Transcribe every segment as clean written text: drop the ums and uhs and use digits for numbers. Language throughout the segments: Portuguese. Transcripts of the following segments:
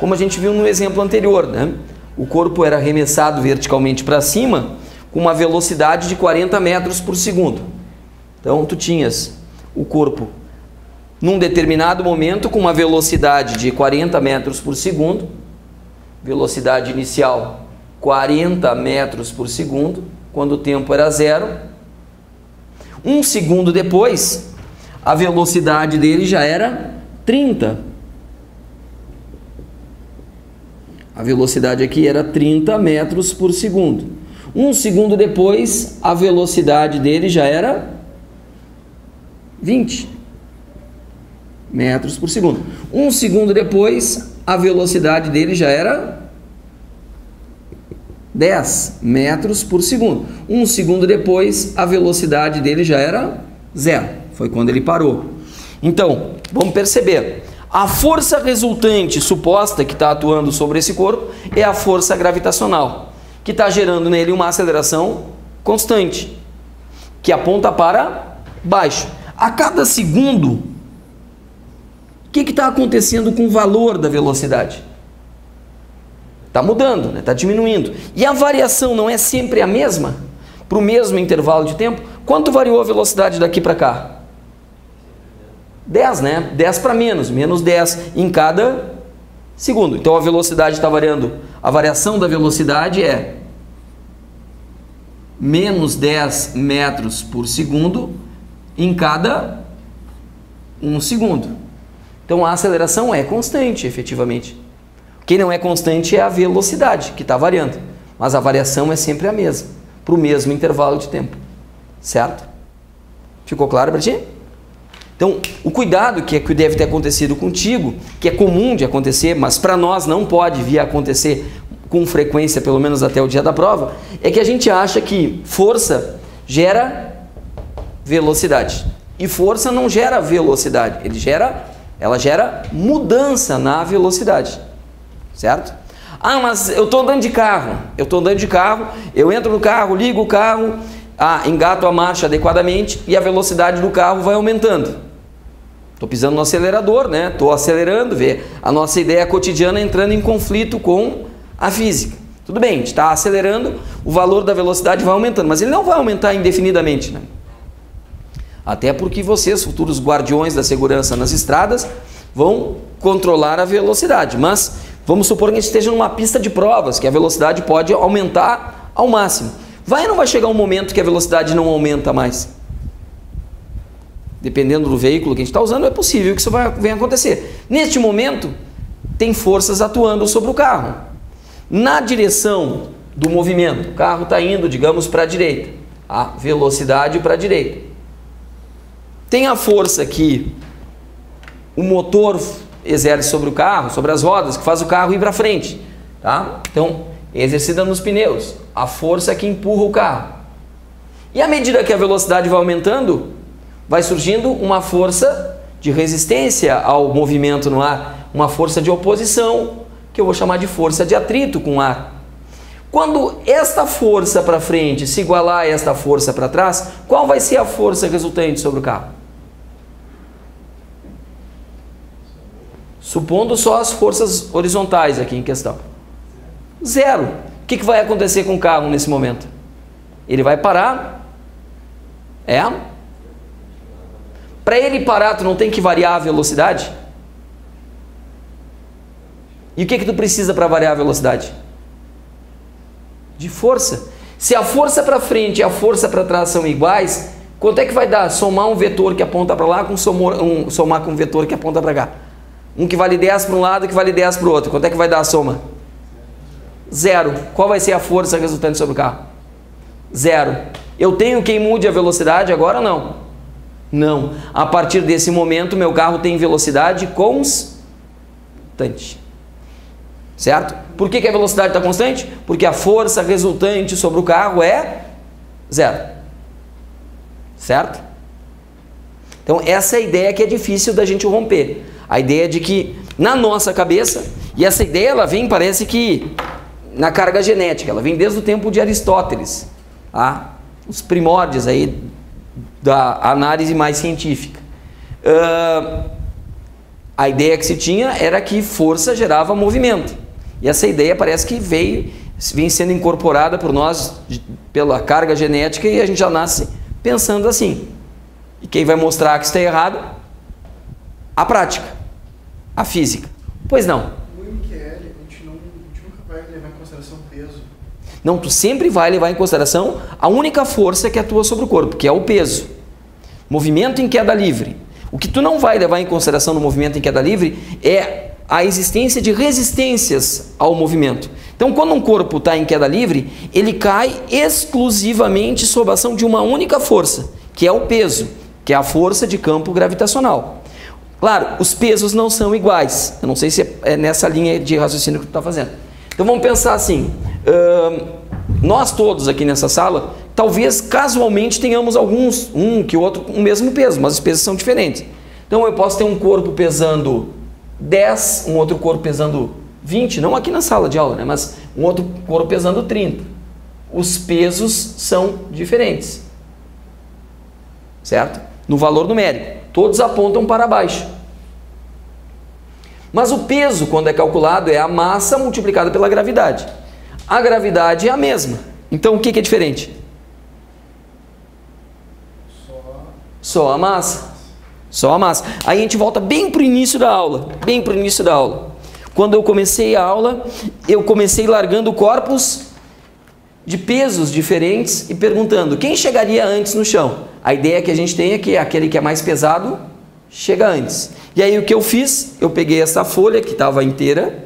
como a gente viu no exemplo anterior, né? O corpo era arremessado verticalmente para cima com uma velocidade de 40 metros por segundo. Então, tu tinhas o corpo num determinado momento com uma velocidade de 40 metros por segundo, velocidade inicial 40 metros por segundo, quando o tempo era zero. Um segundo depois, a velocidade dele já era 30. A velocidade aqui era 30 metros por segundo. Um segundo depois, a velocidade dele já era 20 metros por segundo. Um segundo depois, a velocidade dele já era 10 metros por segundo. Um segundo depois, a velocidade dele já era 0. Foi quando ele parou. Então, vamos perceber. A força resultante suposta que está atuando sobre esse corpo é a força gravitacional, que está gerando nele uma aceleração constante, que aponta para baixo. A cada segundo, o que está acontecendo com o valor da velocidade? Está mudando, né? Está diminuindo. E a variação não é sempre a mesma? Para o mesmo intervalo de tempo? Quanto variou a velocidade daqui para cá? 10, né? 10 para menos 10 em cada segundo. Então a velocidade está variando. A variação da velocidade é menos 10 metros por segundo em cada 1 segundo. Então a aceleração é constante, efetivamente. O que não é constante é a velocidade, que está variando. Mas a variação é sempre a mesma, para o mesmo intervalo de tempo. Certo? Ficou claro para ti? Então, o cuidado que deve ter acontecido contigo, que é comum de acontecer, mas para nós não pode vir a acontecer com frequência, pelo menos até o dia da prova, é que a gente acha que força gera velocidade. E força não gera velocidade, ela gera mudança na velocidade. Certo? Ah, mas eu estou andando de carro, eu entro no carro, ligo o carro, engato a marcha adequadamente e a velocidade do carro vai aumentando. Estou pisando no acelerador, né? Estou acelerando, vê a nossa ideia cotidiana entrando em conflito com a física. Tudo bem, a gente está acelerando, o valor da velocidade vai aumentando, mas ele não vai aumentar indefinidamente, né? Até porque vocês, futuros guardiões da segurança nas estradas, vão controlar a velocidade, mas vamos supor que a gente esteja numa pista de provas, que a velocidade pode aumentar ao máximo. Vai ou não vai chegar um momento que a velocidade não aumenta mais? Dependendo do veículo que a gente está usando, é possível que isso venha acontecer. Neste momento, tem forças atuando sobre o carro. Na direção do movimento, o carro está indo, digamos, para a direita. A velocidade para a direita. Tem a força que o motor exerce sobre o carro, sobre as rodas, que faz o carro ir para frente. Tá? Então, é exercida nos pneus, a força que empurra o carro. E à medida que a velocidade vai aumentando, vai surgindo uma força de resistência ao movimento no ar, uma força de oposição, que eu vou chamar de força de atrito com o ar. Quando esta força para frente se igualar a esta força para trás, qual vai ser a força resultante sobre o carro? Supondo só as forças horizontais aqui em questão. 0. O que vai acontecer com o carro nesse momento? Ele vai parar? Para ele parar, tu não tem que variar a velocidade? E o que tu precisa para variar a velocidade? De força. Se a força para frente e a força para trás são iguais, quanto é que vai dar somar um vetor que aponta para lá com somar com um vetor que aponta para cá? Um que vale 10 para um lado e que vale 10 para o outro. Quanto é que vai dar a soma? 0. Qual vai ser a força resultante sobre o carro? 0. Eu tenho quem mude a velocidade agora ou não? Não. A partir desse momento, meu carro tem velocidade constante. Certo? Por que a velocidade está constante? Porque a força resultante sobre o carro é 0. Certo? Então, essa é a ideia que é difícil da gente romper. A ideia de que, na nossa cabeça, e essa ideia ela vem, parece que, na carga genética, ela vem desde o tempo de Aristóteles, os primórdios aí da análise mais científica. A ideia que se tinha era que força gerava movimento. E essa ideia parece que vem sendo incorporada por nós pela carga genética e a gente já nasce pensando assim. E quem vai mostrar que está errado? A prática, a física. Pois não. No MQL, a gente nunca vai levar em consideração o peso. Não, tu sempre vai levar em consideração a única força que atua sobre o corpo, que é o peso. Movimento em queda livre. O que tu não vai levar em consideração no movimento em queda livre é a existência de resistências ao movimento. Então, quando um corpo está em queda livre, ele cai exclusivamente sob a ação de uma única força, que é o peso, que é a força de campo gravitacional. Claro, os pesos não são iguais. Eu não sei se é nessa linha de raciocínio que tu está fazendo. Então, vamos pensar assim. Nós todos aqui nessa sala, talvez casualmente tenhamos alguns, um que outro, o mesmo peso, mas os pesos são diferentes. Então, eu posso ter um corpo pesando 10, um outro corpo pesando 20, não aqui na sala de aula, né? Mas um outro corpo pesando 30. Os pesos são diferentes, certo? No valor numérico, todos apontam para baixo. Mas o peso, quando é calculado, é a massa multiplicada pela gravidade. A gravidade é a mesma. Então, o que é diferente? Só a massa. Só a massa. Aí a gente volta bem para o início da aula. Bem para o início da aula. Quando eu comecei a aula, eu comecei largando corpos de pesos diferentes e perguntando quem chegaria antes no chão. A ideia que a gente tem é que aquele que é mais pesado chega antes. E aí o que eu fiz? Eu peguei essa folha que estava inteira,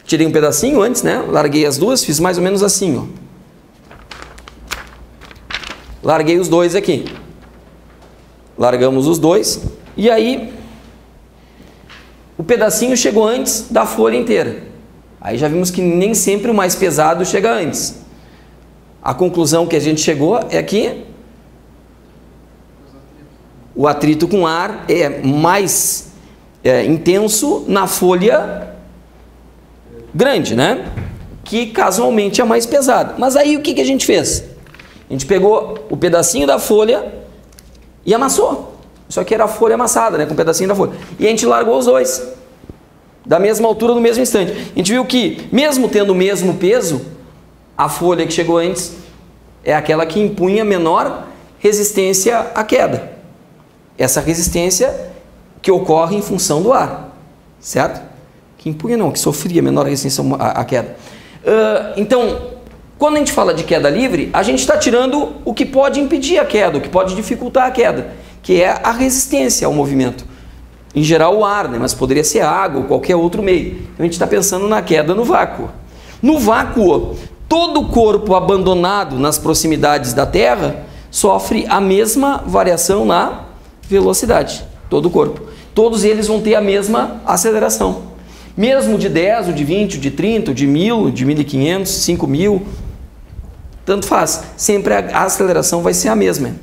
tirei um pedacinho antes, né? Larguei as duas, fiz mais ou menos assim, ó. Larguei os dois aqui. Largamos os dois. E aí, o pedacinho chegou antes da folha inteira. Aí já vimos que nem sempre o mais pesado chega antes. A conclusão que a gente chegou é que o atrito com ar é mais intenso na folha grande, né? Que casualmente é mais pesada. Mas aí o que a gente fez? A gente pegou o pedacinho da folha e amassou. Só que era a folha amassada, né? Com um pedacinho da folha. E a gente largou os dois. Da mesma altura, no mesmo instante. A gente viu que, mesmo tendo o mesmo peso, a folha que chegou antes é aquela que impunha menor resistência à queda. Essa resistência que ocorre em função do ar. Certo? Que impunha não, que sofria menor resistência à queda. Então, quando a gente fala de queda livre, a gente está tirando o que pode impedir a queda, o que pode dificultar a queda, que é a resistência ao movimento. Em geral o ar, né? Mas poderia ser água ou qualquer outro meio. Então a gente está pensando na queda no vácuo. No vácuo, todo corpo abandonado nas proximidades da Terra sofre a mesma variação na velocidade. Todo o corpo. Todos eles vão ter a mesma aceleração. Mesmo de 10, ou de 20, ou de 30, ou de 1000, de 1500, 5000, tanto faz. Sempre a aceleração vai ser a mesma.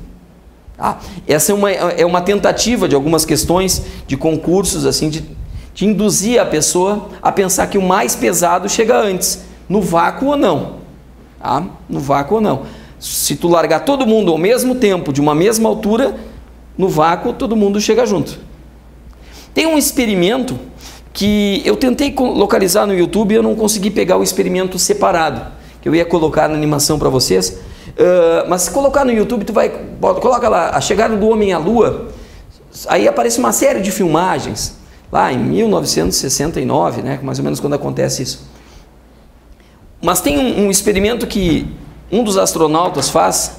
Tá? Essa é uma tentativa de algumas questões de concursos assim, de induzir a pessoa a pensar que o mais pesado chega antes, no vácuo ou não. Tá? No vácuo ou não. Se tu largar todo mundo ao mesmo tempo, de uma mesma altura, no vácuo todo mundo chega junto. Tem um experimento que eu tentei localizar no YouTube e eu não consegui pegar o experimento separado, que eu ia colocar na animação para vocês. Mas se colocar no YouTube, coloca lá, a chegada do homem à Lua, aí aparece uma série de filmagens, lá em 1969, né, mais ou menos quando acontece isso. Mas tem um experimento que um dos astronautas faz,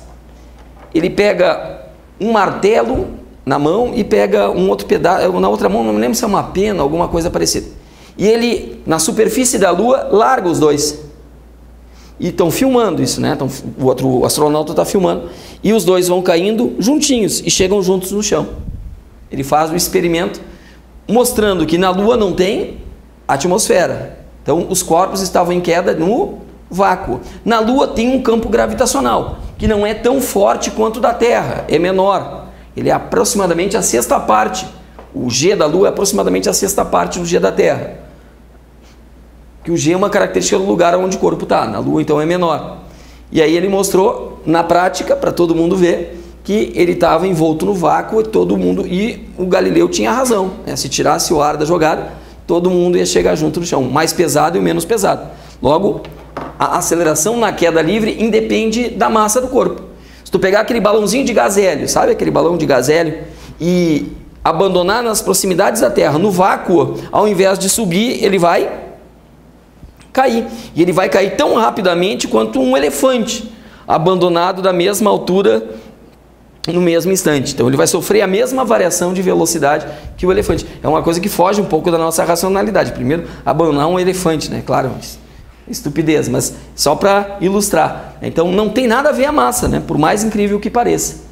ele pega um martelo na mão e pega um outro pedaço, na outra mão, não me lembro se é uma pena, alguma coisa parecida. E ele, na superfície da Lua, larga os dois. E estão filmando isso, né? Então, o outro astronauta está filmando. E os dois vão caindo juntinhos e chegam juntos no chão. Ele faz o experimento mostrando que na Lua não tem atmosfera. Então, os corpos estavam em queda no vácuo. Na Lua tem um campo gravitacional, que não é tão forte quanto o da Terra, é menor. Ele é aproximadamente a sexta parte. O G da Lua é aproximadamente a sexta parte do G da Terra. Que o G é uma característica do lugar onde o corpo está. Na Lua, então, é menor. E aí ele mostrou, na prática, para todo mundo ver, que ele estava envolto no vácuo e o Galileu tinha razão, né? Se tirasse o ar da jogada, todo mundo ia chegar junto no chão, mais pesado e o menos pesado. Logo, a aceleração na queda livre independe da massa do corpo. Se tu pegar aquele balãozinho de gás hélio, sabe aquele balão de gás hélio, e abandonar nas proximidades da Terra, no vácuo, ao invés de subir, ele vai cair. E ele vai cair tão rapidamente quanto um elefante, abandonado da mesma altura no mesmo instante. Então ele vai sofrer a mesma variação de velocidade que o elefante. É uma coisa que foge um pouco da nossa racionalidade. Primeiro, abandonar um elefante, né? Claro, estupidez, mas só para ilustrar. Então não tem nada a ver a massa, né? Por mais incrível que pareça.